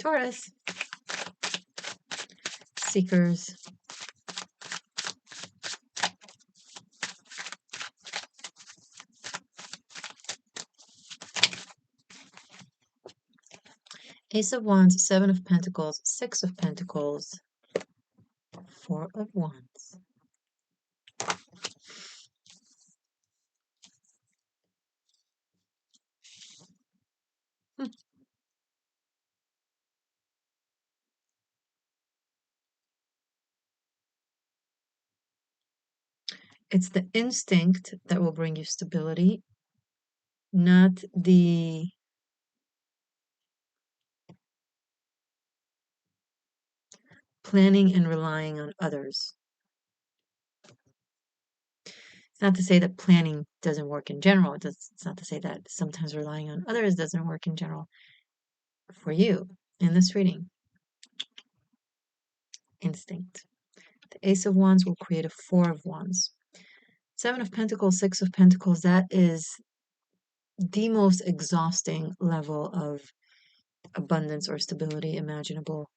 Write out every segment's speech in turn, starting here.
Taurus, seekers, Ace of Wands, Seven of Pentacles, Six of Pentacles, Four of Wands. It's the instinct that will bring you stability, not the planning and relying on others. It's not to say that planning doesn't work in general. It's not to say that sometimes relying on others doesn't work in general. For you, in this reading, instinct. The Ace of Wands will create a Four of Wands. Seven of Pentacles, Six of Pentacles, that is the most exhausting level of abundance or stability imaginable.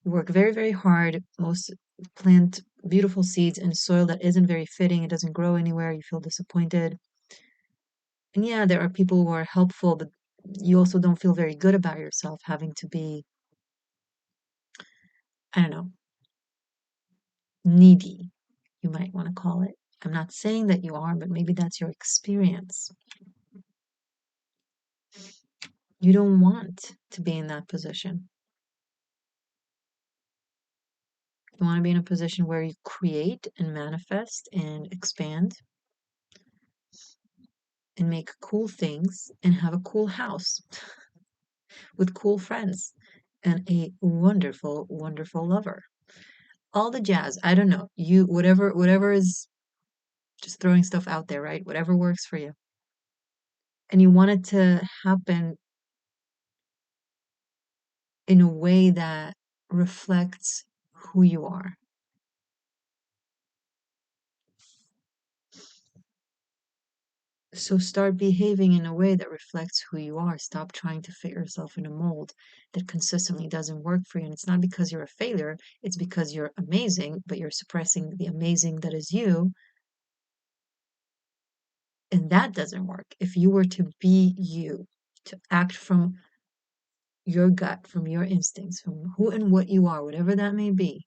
You work very, very hard. Most plant beautiful seeds in soil that isn't very fitting. It doesn't grow anywhere. You feel disappointed. And yeah, there are people who are helpful, but you also don't feel very good about yourself having to be, I don't know, needy, you might want to call it. I'm not saying that you are, but maybe that's your experience. You don't want to be in that position. You want to be in a position where you create and manifest and expand and make cool things and have a cool house with cool friends and a wonderful, wonderful lover. All the jazz. I don't know. You whatever is, just throwing stuff out there, right? Whatever works for you. And you want it to happen in a way that reflects who you are. So start behaving in a way that reflects who you are. Stop trying to fit yourself in a mold that consistently doesn't work for you. And it's not because you're a failure, it's because you're amazing, but you're suppressing the amazing that is you. And that doesn't work. If you were to be you, to act from your gut, from your instincts, from who and what you are, whatever that may be,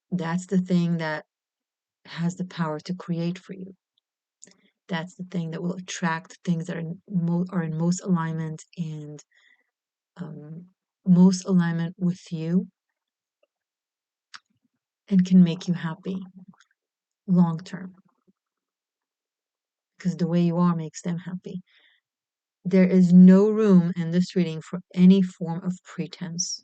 that's the thing that has the power to create for you. That's the thing that will attract things that are in most alignment and most alignment with you and can make you happy long term. Because the way you are makes them happy. There is no room in this reading for any form of pretense.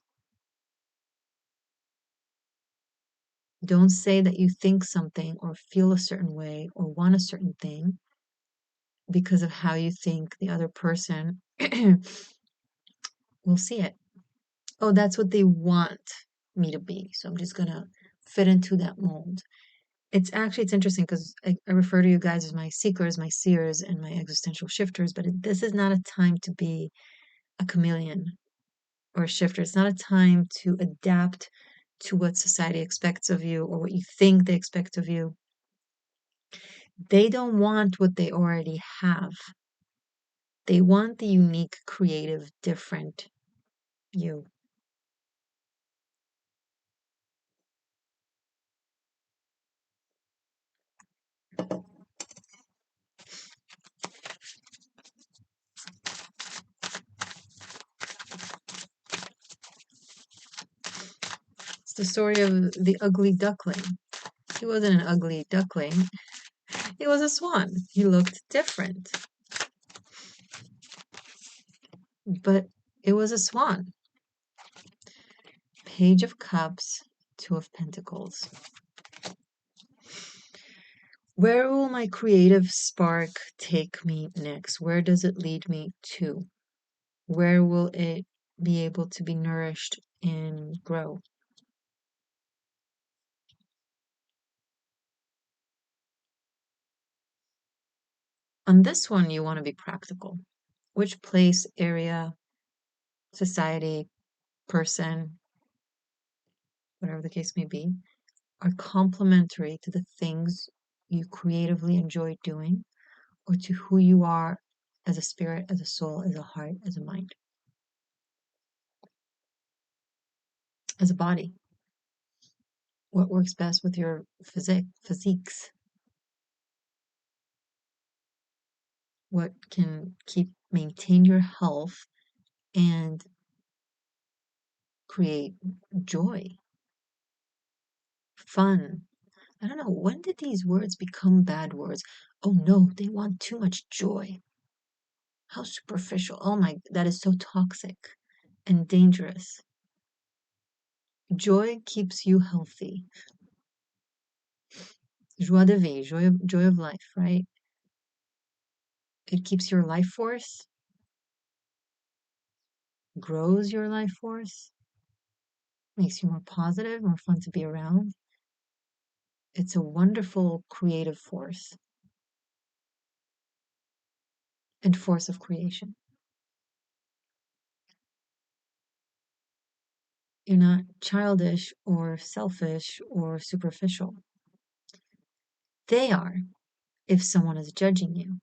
Don't say that you think something or feel a certain way or want a certain thing because of how you think the other person will see it. Oh, that's what they want me to be. So I'm just going to fit into that mold. It's interesting because I refer to you guys as my seekers, my seers, and my existential shifters, but this is not a time to be a chameleon or a shifter. It's not a time to adapt to what society expects of you or what you think they expect of you. They don't want what they already have. They want the unique, creative, different you. It's the story of the ugly duckling. He wasn't an ugly duckling. He was a swan. He looked different. But it was a swan. Page of Cups, Two of Pentacles. Where will my creative spark take me next? Where does it lead me to? Where will it be able to be nourished and grow? On this one, you want to be practical. which place, area, society, person, whatever the case may be, are complementary to the things you creatively enjoy doing or to who you are as a spirit, as a soul, as a heart, as a mind, as a body. What works best with your physiques? What can maintain your health and create joy, fun? I don't know, when did these words become bad words? Oh no, they want too much joy. How superficial. Oh my, that is so toxic and dangerous. Joy keeps you healthy. Joie de vie, joy of life, right? It keeps your life force, grows your life force, makes you more positive, more fun to be around. It's a wonderful creative force and force of creation. You're not childish or selfish or superficial. They are if someone is judging you.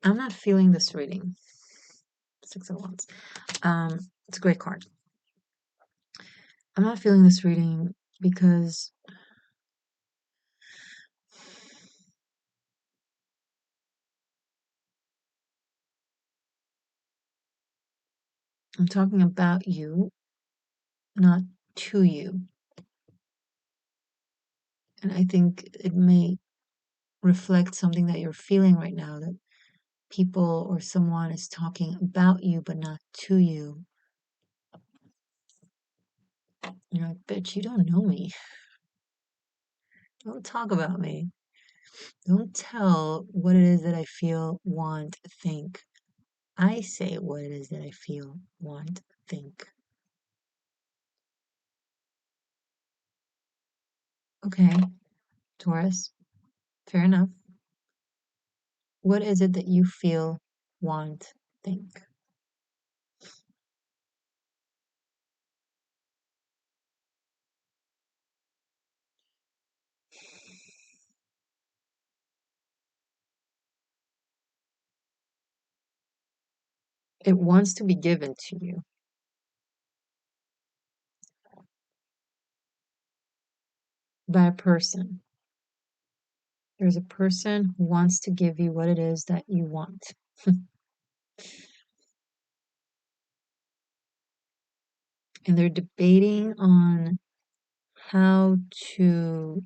I'm not feeling this reading. Six of Wands. It's a great card. I'm not feeling this reading because I'm talking about you, not to you. And I think it may reflect something that you're feeling right now, that people or someone is talking about you but not to you. You're like, bitch, you don't know me. Don't talk about me. Don't tell what it is that I feel, want, think. I say what it is that I feel, want, think. Okay, Taurus, fair enough. What is it that you feel, want, think? It wants to be given to you by a person. There's a person who wants to give you what it is that you want. And they're debating on how to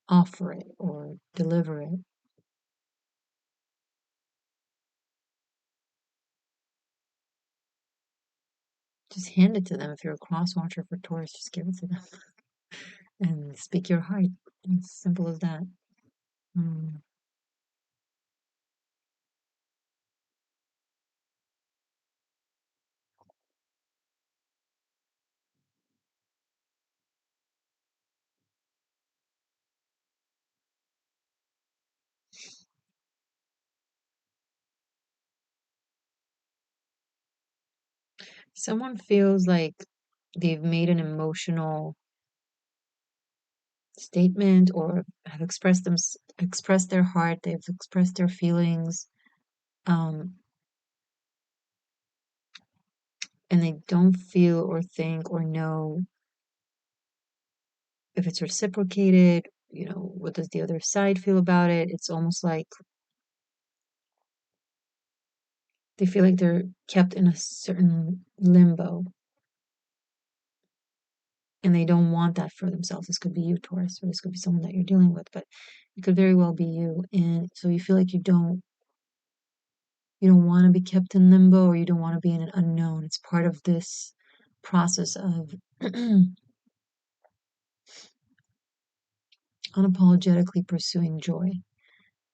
offer it or deliver it. Just hand it to them. If you're a cross watcher for Taurus, just give it to them and speak your heart. It's simple as that. Mm. Someone feels like they've made an emotional statement or have expressed their heart, they've expressed their feelings, um, and they don't feel or think or know if it's reciprocated. What does the other side feel about it? It's almost like they feel like they're kept in a certain limbo. and they don't want that for themselves. This could be you, Taurus, or this could be someone that you're dealing with, but it could very well be you. And so you feel like you don't want to be kept in limbo, or you don't want to be in an unknown. It's part of this process of unapologetically pursuing joy.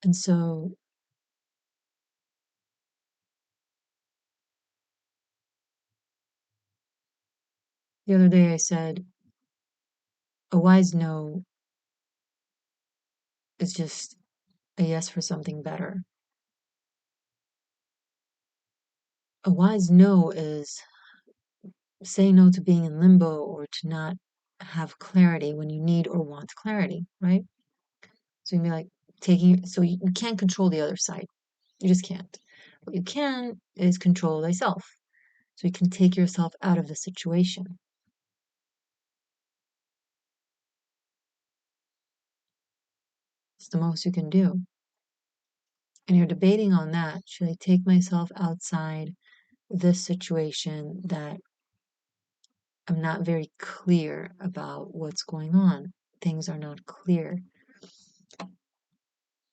And so the other day I said, a wise no is just a yes for something better. A wise no is saying no to being in limbo or to not have clarity when you need or want clarity, right? So you'd be like so you can't control the other side. You just can't. What you can is control thyself. So you can take yourself out of the situation. It's the most you can do. And you're debating on that. Should I take myself outside this situation that I'm not very clear about what's going on? Things are not clear.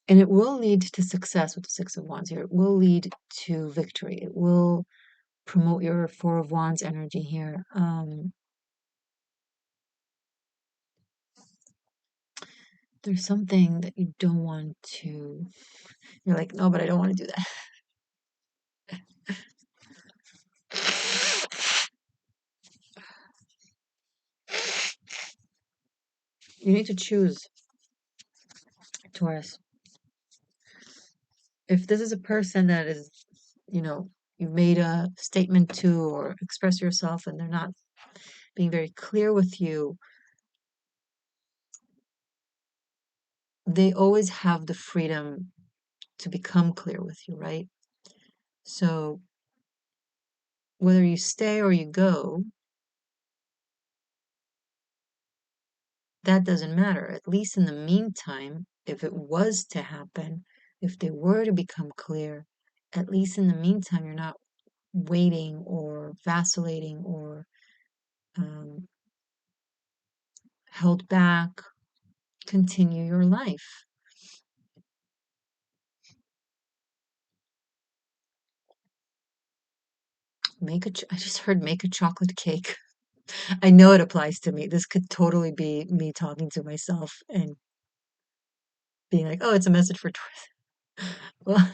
And it will lead to success with the Six of Wands here. It will lead to victory. It will promote your Four of Wands energy here. There's something that you don't want to, you're like, no, but I don't want to do that. You need to choose, Taurus. If this is a person that is, you've made a statement to or express yourself and they're not being very clear with you, they always have the freedom to become clear with you, right? So whether you stay or you go, that doesn't matter. At least in the meantime, if it was to happen, if they were to become clear, at least in the meantime, you're not waiting or vacillating or um, held back. Continue your life. I just heard make a chocolate cake. I know it applies to me. This could totally be me talking to myself and being like, oh, it's a message for Taurus. Well,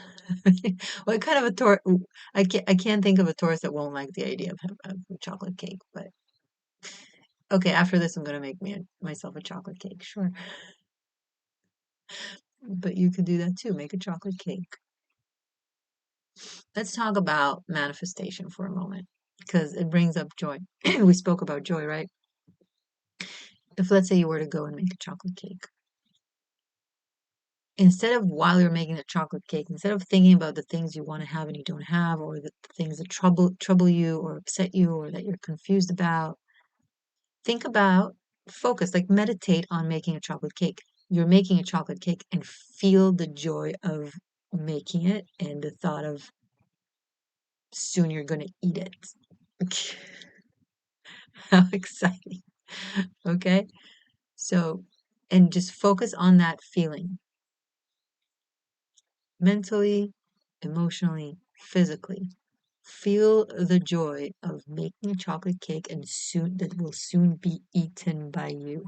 what kind of a Taurus? I can't think of a Taurus that won't like the idea of a chocolate cake. But okay, after this, I'm gonna make myself a chocolate cake. Sure, but you could do that too. Make a chocolate cake. Let's talk about manifestation for a moment because it brings up joy. We spoke about joy, right? If let's say you were to go and make a chocolate cake, instead of while you're making the chocolate cake, instead of thinking about the things you want to have and you don't have, or the things that trouble you or upset you or that you're confused about, think about, focus, like meditate on making a chocolate cake. You're making a chocolate cake and feel the joy of making it and the thought of soon you're going to eat it. How exciting. Okay. So, and just focus on that feeling mentally, emotionally, physically. Feel the joy of making a chocolate cake and soon that will soon be eaten by you.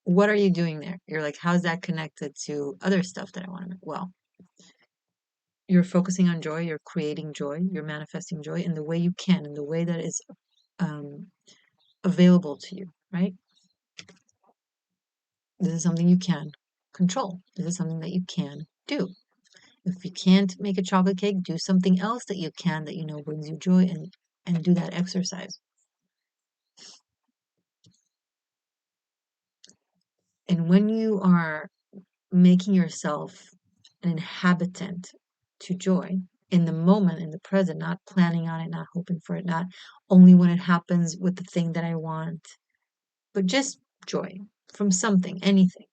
What are you doing there? You're like, how's that connected to other stuff that I want to make? Well, you're focusing on joy, you're creating joy, you're manifesting joy in the way you can, in the way that is um, available to you, right? This is something you can control. This is something that you can do. If you can't make a chocolate cake, do something else that you can that you know brings you joy and do that exercise. And when you are making yourself an inhabitant to joy in the moment, in the present, not planning on it, not hoping for it, not only when it happens with the thing that I want, but just joy from something, anything.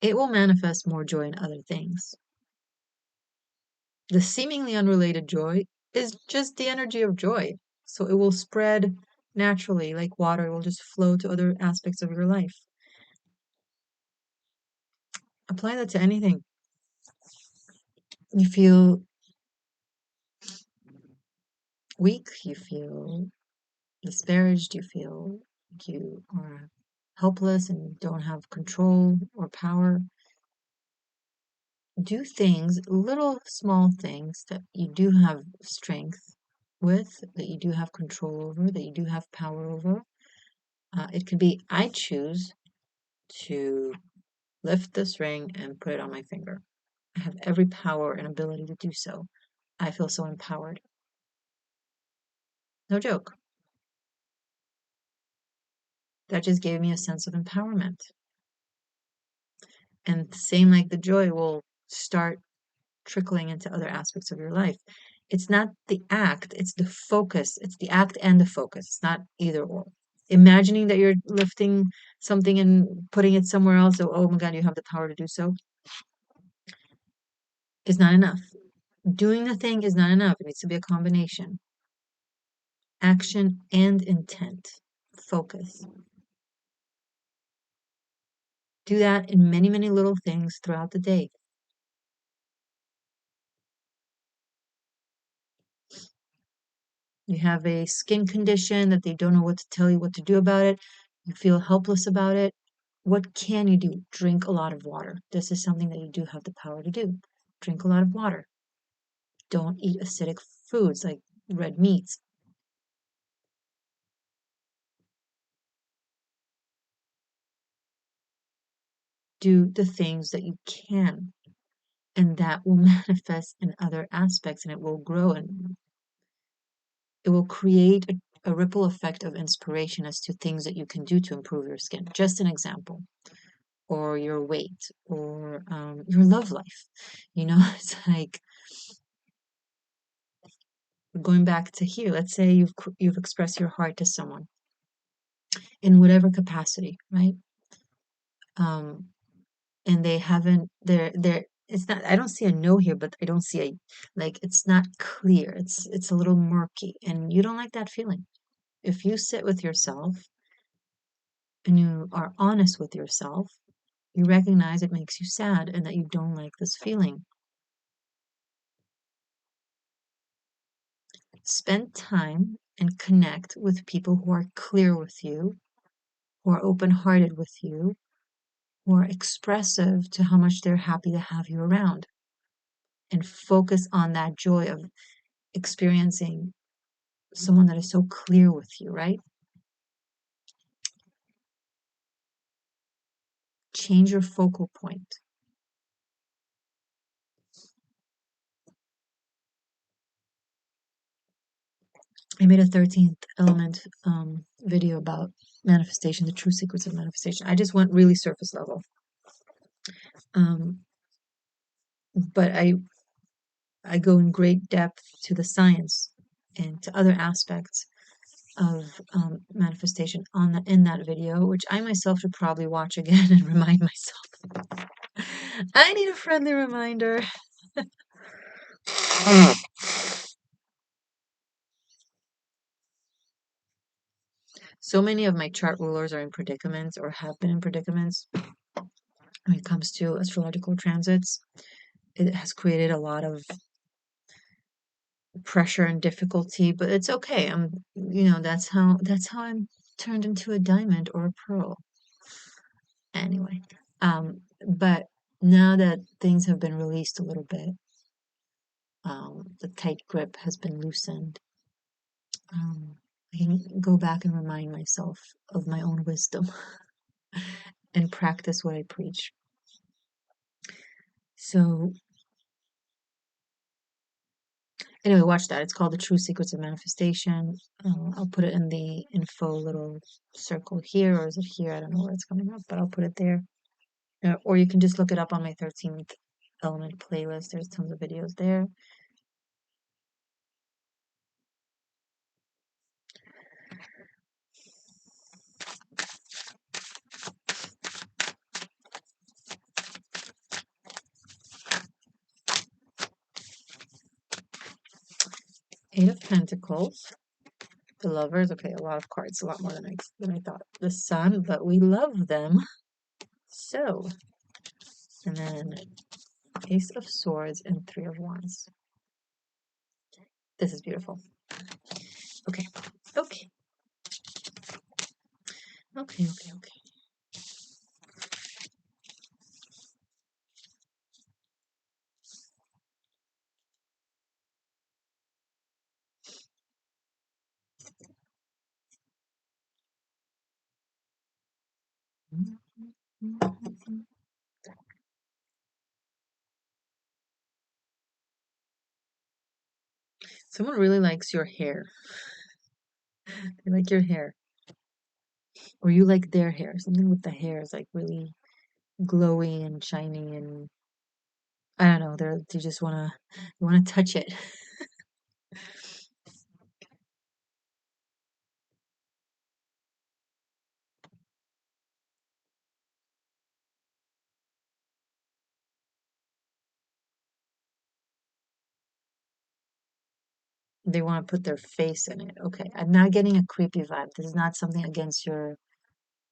It will manifest more joy in other things. The seemingly unrelated joy is just the energy of joy. So it will spread naturally like water. It will just flow to other aspects of your life. Apply that to anything. You feel weak, you feel disparaged, you feel like you are helpless and don't have control or power. Do things, little small things that you do have strength with, that you do have control over, that you do have power over. It could be, I choose to lift this ring and put it on my finger. I have every power and ability to do so. I feel so empowered. No joke. That just gave me a sense of empowerment. And same like the joy will start trickling into other aspects of your life. It's not the act, it's the focus. It's the act and the focus. It's not either or. Imagining that you're lifting something and putting it somewhere else, so, oh my God, you have the power to do so, is not enough. Doing the thing is not enough. It needs to be a combination. Action and intent. Focus. Do that in many, many little things throughout the day. You have a skin condition that they don't know what to tell you what to do about it. You feel helpless about it. What can you do? Drink a lot of water. This is something that you do have the power to do. Drink a lot of water. Don't eat acidic foods like red meats. Do the things that you can, and that will manifest in other aspects and it will grow and it will create a ripple effect of inspiration as to things that you can do to improve your skin. Just an example. Or your weight or your love life. You know, it's like going back to here. Let's say you've expressed your heart to someone in whatever capacity, right? Um, and they haven't. They're. It's not. I don't see a no here, but I don't see a like. It's not clear. It's a little murky, and you don't like that feeling. If you sit with yourself and you are honest with yourself, you recognize it makes you sad and that you don't like this feeling. Spend time and connect with people who are clear with you, who are open hearted with you, who are expressive to how much they're happy to have you around, and focus on that joy of experiencing someone that is so clear with you, right? Change your focal point. I made a 13th element video about manifestation, the true secrets of manifestation. I just went really surface level. Um, but I go in great depth to the science and to other aspects of manifestation in that video, which I myself should probably watch again and remind myself. I need a friendly reminder. So many of my chart rulers are in predicaments or have been in predicaments when it comes to astrological transits. It has created a lot of pressure and difficulty, but it's okay. That's how I'm turned into a diamond or a pearl. Anyway, but now that things have been released a little bit, the tight grip has been loosened. I can go back and remind myself of my own wisdom and practice what I preach. So, anyway, watch that. It's called The True Secrets of Manifestation. I'll put it in the info little circle here, or is it here? I don't know where it's coming up, but I'll put it there. Or you can just look it up on my 13th element playlist. There's tons of videos there. Eight of Pentacles. The Lovers. Okay, a lot of cards, a lot more than I thought. The Sun, but we love them. So, and then Ace of Swords and Three of Wands. This is beautiful. Okay, okay, okay, okay, okay. Someone really likes your hair. They like your hair. Or you like their hair. Something with the hair is like really glowy and shiny and I don't know, they just wanna touch it. They want to put their face in it. Okay. I'm not getting a creepy vibe. This is not something against your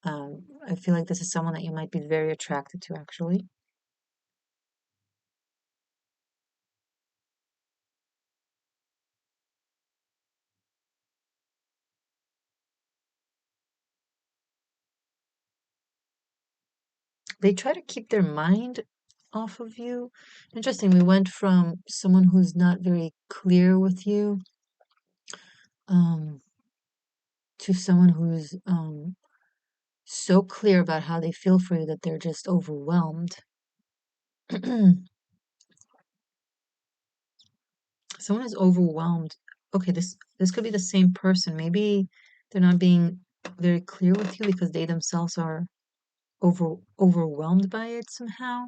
I feel like this is someone that you might be very attracted to actually. They try to keep their mind off of you. Interesting. We went from someone who's not very clear with you, um, to someone who's so clear about how they feel for you that they're just overwhelmed. Someone is overwhelmed. Okay, this could be the same person. Maybe they're not being very clear with you because they themselves are overwhelmed by it somehow.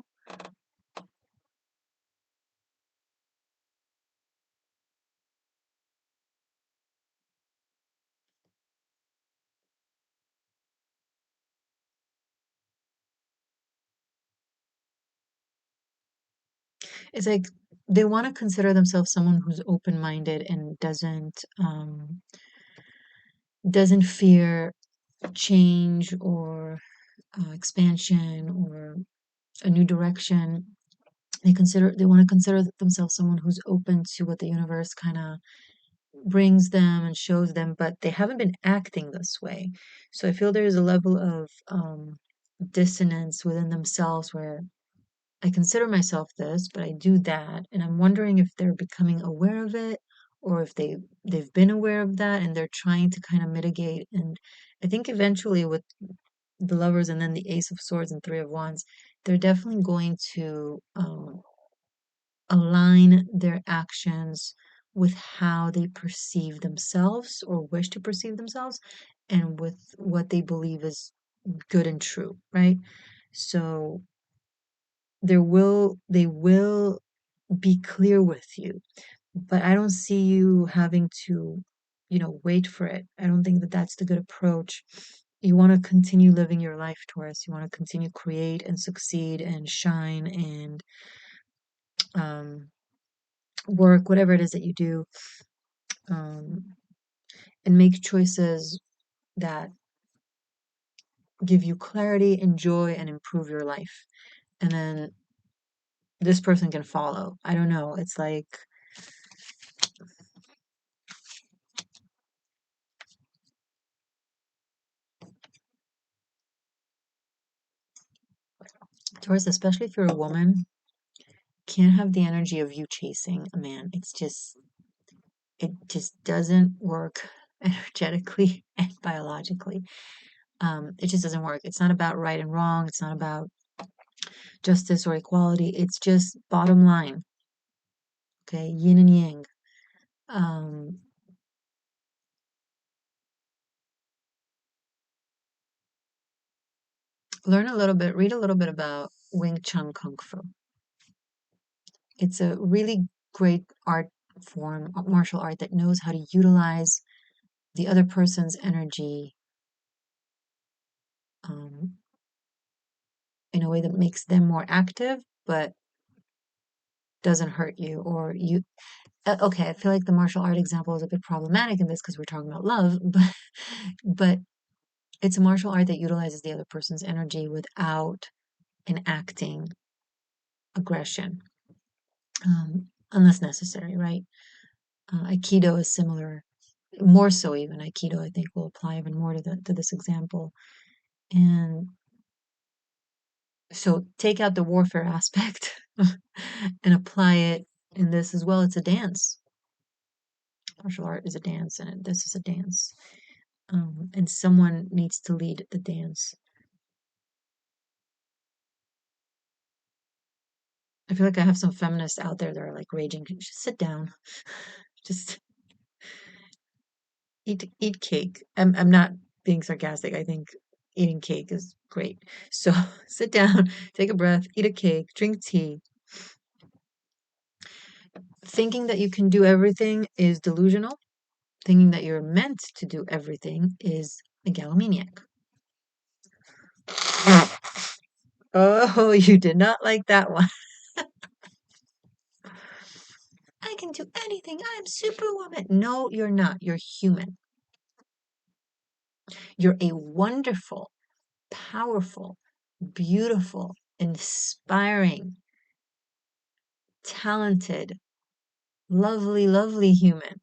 It's like they want to consider themselves someone who's open-minded and doesn't fear change or expansion or a new direction. They want to consider themselves someone who's open to what the universe kind of brings them and shows them, but they haven't been acting this way. So I feel there's a level of dissonance within themselves where I consider myself this, but I do that, and I'm wondering if they're becoming aware of it or if they've been aware of that and they're trying to kind of mitigate. And I think eventually with the Lovers and then the Ace of Swords and Three of Wands, they're definitely going to align their actions with how they perceive themselves or wish to perceive themselves and with what they believe is good and true, right? So they will be clear with you, but I don't see you having to, wait for it. I don't think that that's the good approach. You want to continue living your life, Taurus. You want to continue create and succeed and shine and um, work, whatever it is that you do, um, and make choices that give you clarity and joy and improve your life. And then this person can follow. I don't know. It's like Taurus, especially if you're a woman, can't have the energy of you chasing a man. It just doesn't work energetically and biologically. It just doesn't work. It's not about right and wrong. It's not about justice or equality. It's just bottom line. Okay, yin and yang. Um, read a little bit about Wing Chun Kung Fu. It's a really great art form, martial art that knows how to utilize the other person's energy um, in a way that makes them more active, but doesn't hurt you or you. okay, I feel like the martial art example is a bit problematic in this because we're talking about love, but it's a martial art that utilizes the other person's energy without enacting aggression, unless necessary, right? Aikido is similar, more so even. Aikido, I think, will apply even more to this example. And so take out the warfare aspect and apply it in this as well. It's a dance. Martial art is a dance, and this is a dance. And someone needs to lead the dance. I feel like I have some feminists out there that are like raging. Just sit down. Just eat cake. I'm not being sarcastic. I think eating cake is great. So sit down, take a breath, eat a cake, drink tea. Thinking that you can do everything is delusional. Thinking that you're meant to do everything is megalomaniac. Oh, you did not like that one. I can do anything. I'm superwoman. No, you're not. You're human. You're a wonderful, powerful, beautiful, inspiring, talented, lovely, lovely human.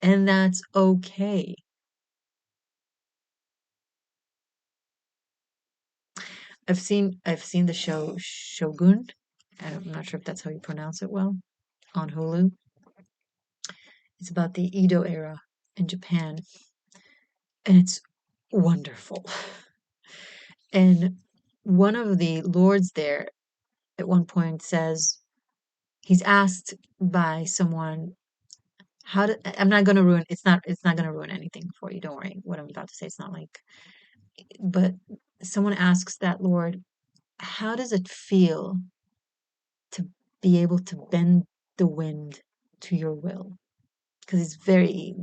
And that's okay. I've seen the show Shogun. I'm not sure if that's how you pronounce it well, on Hulu. It's about the Edo era in Japan, and it's wonderful. And one of the lords there at one point says he's asked by someone how to I'm not going to ruin it's not going to ruin anything for you. Don't worry. What I'm about to say, it's not like, but someone asks that lord, how does it feel to be able to bend the wind to your will? Because he's very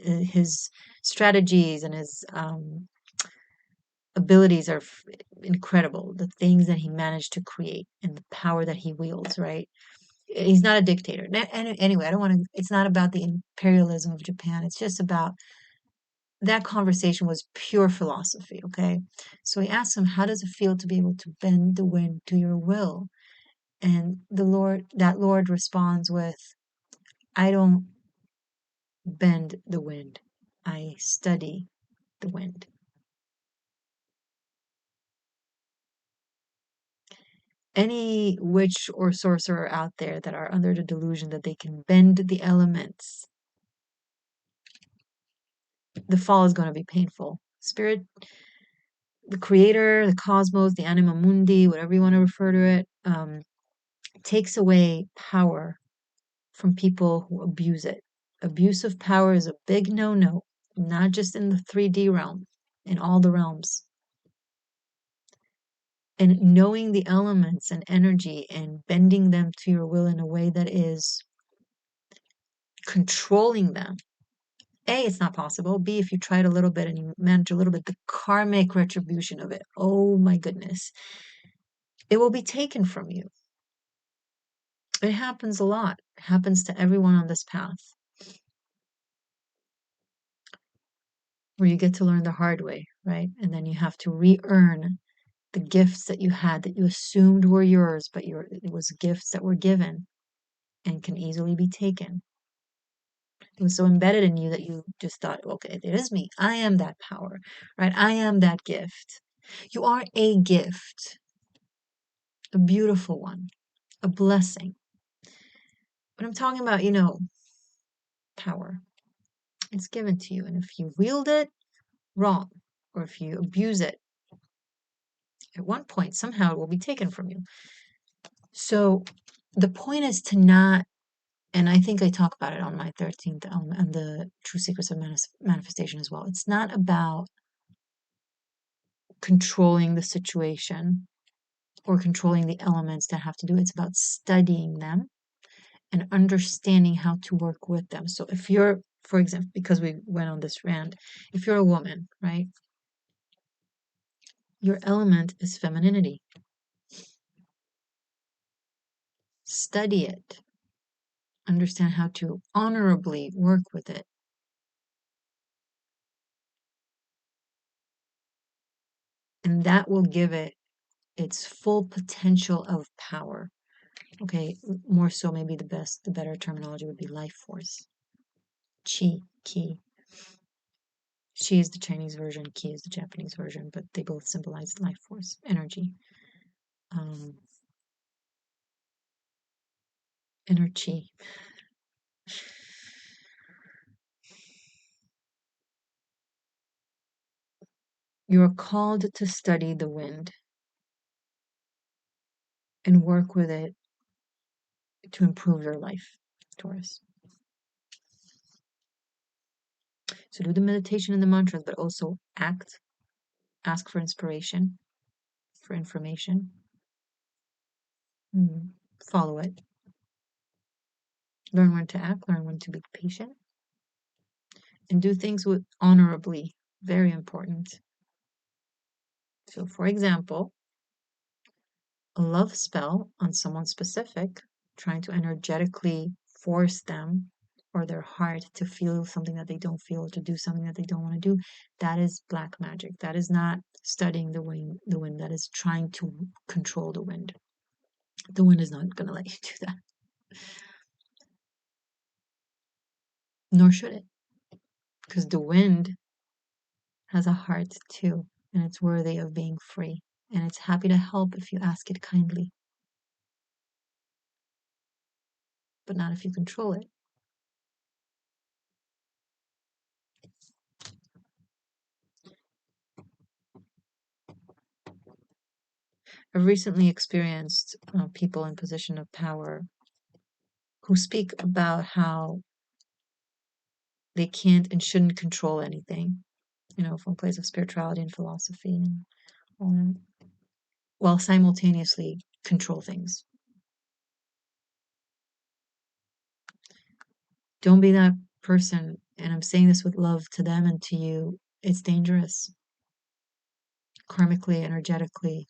his strategies and his abilities are incredible. The things that he managed to create and the power that he wields, right? He's not a dictator. And anyway, I don't want to. It's not about the imperialism of Japan. It's just about that conversation was pure philosophy. Okay, so he asks him, "How does it feel to be able to bend the wind to your will?" And that Lord responds with, "I don't bend the wind. I study the wind." Any witch or sorcerer out there that are under the delusion that they can bend the elements, the fall is going to be painful. Spirit, the creator, the cosmos, the anima mundi, whatever you want to refer to it, takes away power from people who abuse it. Abuse of power is a big no-no, not just in the 3D realm, in all the realms. And knowing the elements and energy and bending them to your will in a way that is controlling them. A, it's not possible. B, if you try it a little bit and you manage a little bit, the karmic retribution of it, oh my goodness, it will be taken from you. It happens a lot. It happens to everyone on this path, where you get to learn the hard way, right? And then you have to re-earn the gifts that you had that you assumed were yours, but it was gifts that were given and can easily be taken. It was so embedded in you that you just thought, okay, it is me. I am that power, right? I am that gift. You are a gift, a beautiful one, a blessing. But I'm talking about, power. It's given to you. And if you wield it wrong, or if you abuse it, at one point, somehow it will be taken from you. So the point is to not, and I think I talk about it on my 13th and the True Secrets of Manifestation as well. It's not about controlling the situation or controlling the elements that have to do. It's about studying them and understanding how to work with them. So if you're, for example, because we went on this rant, if you're a woman, right? Your element is femininity. Study it. understand how to honorably work with it. And that will give it its full potential of power. Okay, more so maybe the better terminology would be life force. Chi, ki. Chi is the Chinese version, ki is the Japanese version, but they both symbolize life force, energy. Inner chi. You are called to study the wind and work with it to improve your life, Taurus. So do the meditation and the mantras, but also act, ask for inspiration, for information, follow it. Learn when to act, learn when to be patient, and do things with honorably. Very important. So, for example, a love spell on someone specific, trying to energetically force them or their heart to feel something that they don't feel, or to do something that they don't want to do, that is black magic. That is not studying the wind. That is trying to control the wind. The wind is not going to let you do that. Nor should it. Because the wind has a heart too, and it's worthy of being free. And it's happy to help if you ask it kindly, but not if you control it. I've recently experienced people in position of power who speak about how they can't and shouldn't control anything, from a place of spirituality and philosophy and all that, while simultaneously control things. Don't be that person, and I'm saying this with love to them and to you. It's dangerous, karmically, energetically,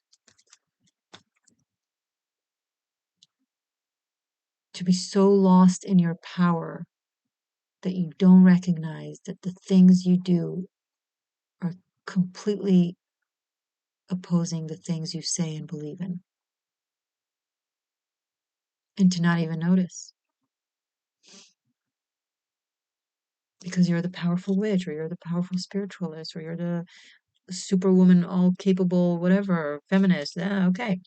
to be so lost in your power that you don't recognize that the things you do are completely opposing the things you say and believe in, and to not even notice because you're the powerful witch, or you're the powerful spiritualist, or you're the superwoman, all capable, whatever, feminist. Yeah, okay.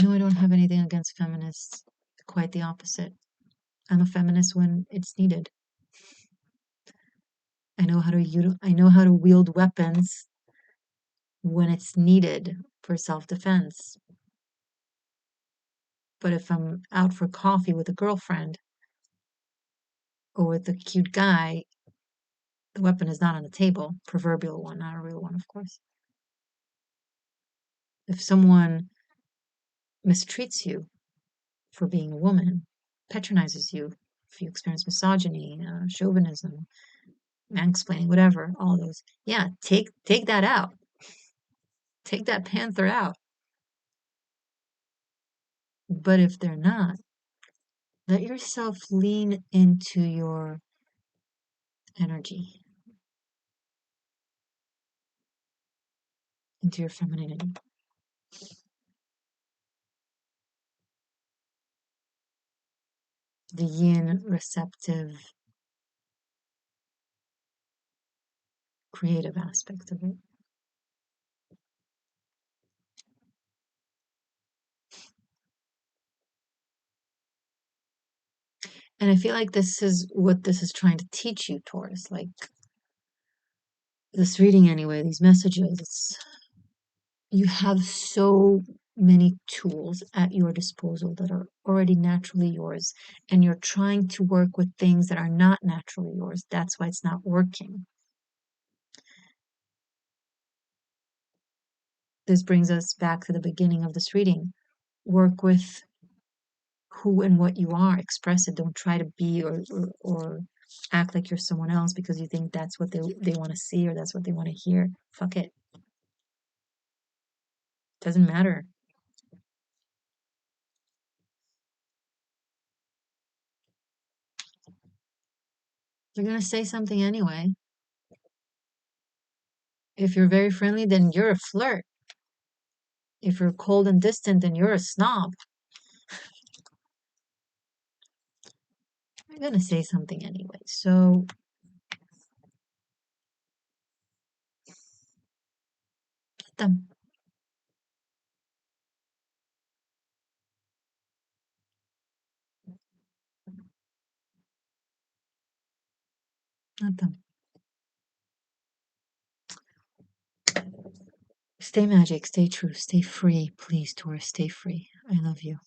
No, I don't have anything against feminists. Quite the opposite. I'm a feminist when it's needed. I know how to wield weapons when it's needed for self-defense. But if I'm out for coffee with a girlfriend or with a cute guy, the weapon is not on the table. Proverbial one, not a real one, of course. If someone mistreats you for being a woman, patronizes you, if you experience misogyny, chauvinism, mansplaining, whatever, all those, yeah, take that out. Take that panther out. But if they're not, let yourself lean into your energy, into your femininity. The yin, receptive, creative aspect of it. And I feel like this is what this is trying to teach you, Taurus. Like this reading, anyway, these messages, you have so many tools at your disposal that are already naturally yours, and you're trying to work with things that are not naturally yours. That's why it's not working. This brings us back to the beginning of this reading. Work with who and what you are. Express it. Don't try to be or act like you're someone else because you think that's what they want to see or that's what they want to hear. Fuck it. Doesn't matter. You're gonna say something anyway. If you're very friendly, then you're a flirt. If you're cold and distant, then you're a snob. You're gonna say something anyway. So, let them, let them. Stay magic, stay true, stay free. Please, Taurus, stay free. I love you.